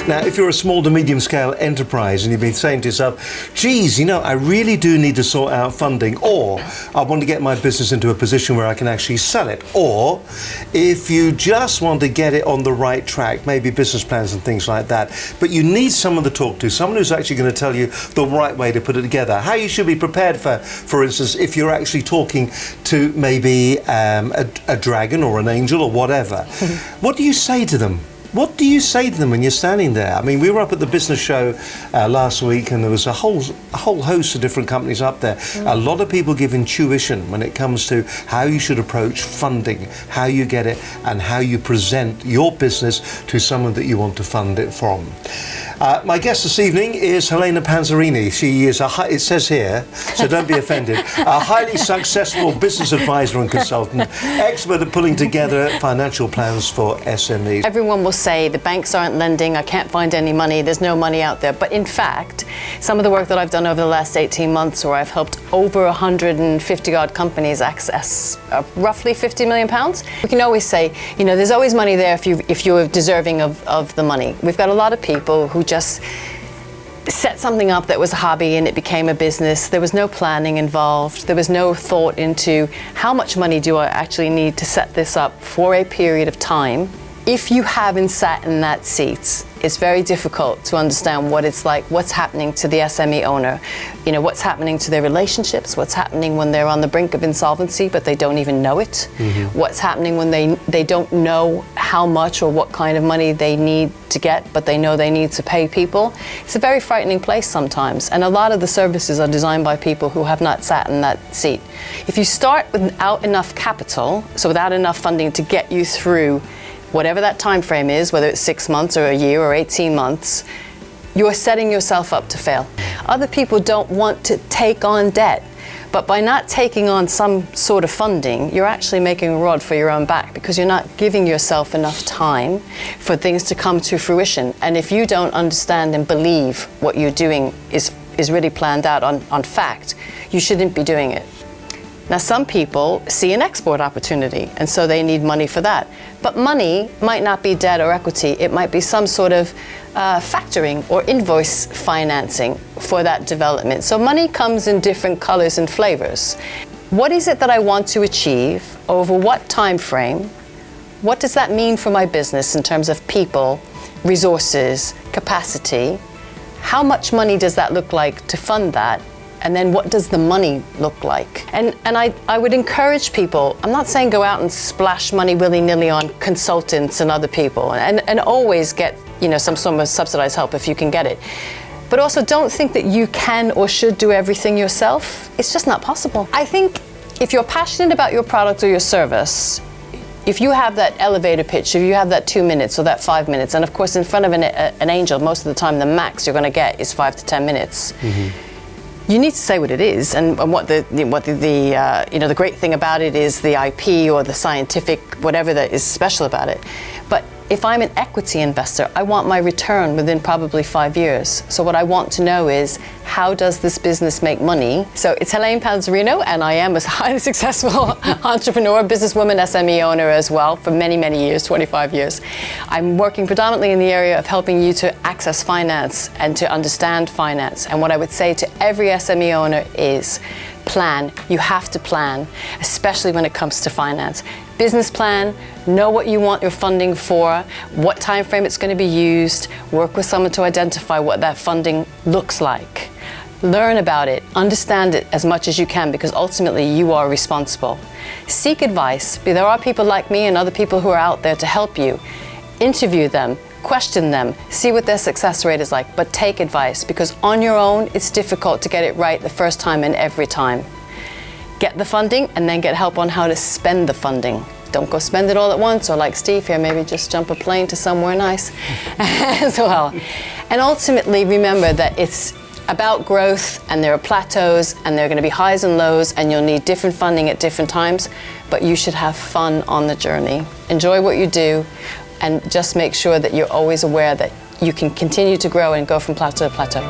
Now, if you're a small to medium scale enterprise and you've been saying to yourself, geez, you know, I really do need to sort out funding, or I want to get my business into a position where I can actually sell it, or if you just want to get it on the right track, maybe business plans and things like that, but you need someone to talk to, someone who's actually going to tell you the right way to put it together, how you should be prepared for instance, if you're actually talking to maybe a dragon or an angel or whatever. What do you say to them? What do you say to them when you're standing there? I mean, we were up at the business show last week, and there was a whole host of different companies up there. A lot of people give intuition when it comes to how you should approach funding, how you get it, and how you present your business to someone that you want to fund it from. My guest this evening is Helene Panzarino. She is it says here, so don't be offended, a highly successful business advisor and consultant, expert at pulling together financial plans for SMEs. Everyone will say the banks aren't lending, I can't find any money, there's no money out there. But in fact, some of the work that I've done over the last 18 months, where I've helped over 150 odd companies access roughly £50 million, we can always say, you know, there's always money there if you're deserving of the money. We've got a lot of people who just set something up that was a hobby and it became a business. There was no planning involved. There was no thought into how much money do I actually need to set this up for a period of time. If you haven't sat in that seat, it's very difficult to understand what it's like, what's happening to the SME owner, you know, what's happening to their relationships, what's happening when they're on the brink of insolvency but they don't even know it, what's happening when they don't know how much or what kind of money they need to get, but they know they need to pay people. It's a very frightening place sometimes, and a lot of the services are designed by people who have not sat in that seat. If you start without enough capital, so without enough funding to get you through whatever that time frame is, whether it's 6 months or a year or 18 months, you're setting yourself up to fail. Other people don't want to take on debt, but by not taking on some sort of funding, you're actually making a rod for your own back, because you're not giving yourself enough time for things to come to fruition. And if you don't understand and believe what you're doing is really planned out on fact, you shouldn't be doing it. Now, some people see an export opportunity, and so they need money for that. But money might not be debt or equity. It might be some sort of factoring or invoice financing for that development. So money comes in different colors and flavors. What is it that I want to achieve? Over what time frame? What does that mean for my business in terms of people, resources, capacity? How much money does that look like to fund that? And then what does the money look like? And I would encourage people, I'm not saying go out and splash money willy-nilly on consultants and other people, and always get, you know, some sort of subsidized help if you can get it. But also don't think that you can or should do everything yourself. It's just not possible. I think if you're passionate about your product or your service, if you have that elevator pitch, if you have that 2 minutes or that 5 minutes, and of course in front of an angel, most of the time the max you're gonna get is 5 to 10 minutes. You need to say what it is, and what the you know, the great thing about it is the IP or the scientific whatever that is special about it. But if I'm an equity investor, I want my return within probably 5 years. So what I want to know is, how does this business make money? So it's Helene Panzarino, and I am a highly successful entrepreneur, businesswoman, SME owner as well for many, many years, 25 years. I'm working predominantly in the area of helping you to access finance and to understand finance. And what I would say to every SME owner is, plan. You have to plan, especially when it comes to finance. Business plan, know what you want your funding for, what time frame it's going to be used, work with someone to identify what that funding looks like. Learn about it, understand it as much as you can, because ultimately you are responsible. Seek advice. There are people like me and other people who are out there to help you. Interview them, question them, see what their success rate is like, but take advice, because on your own it's difficult to get it right the first time and every time. Get the funding and then get help on how to spend the funding. Don't go spend it all at once, or like Steve here, maybe just jump a plane to somewhere nice as well. And ultimately remember that it's about growth, and there are plateaus, and there are going to be highs and lows, and you'll need different funding at different times, but you should have fun on the journey. Enjoy what you do, and just make sure that you're always aware that you can continue to grow and go from plateau to plateau.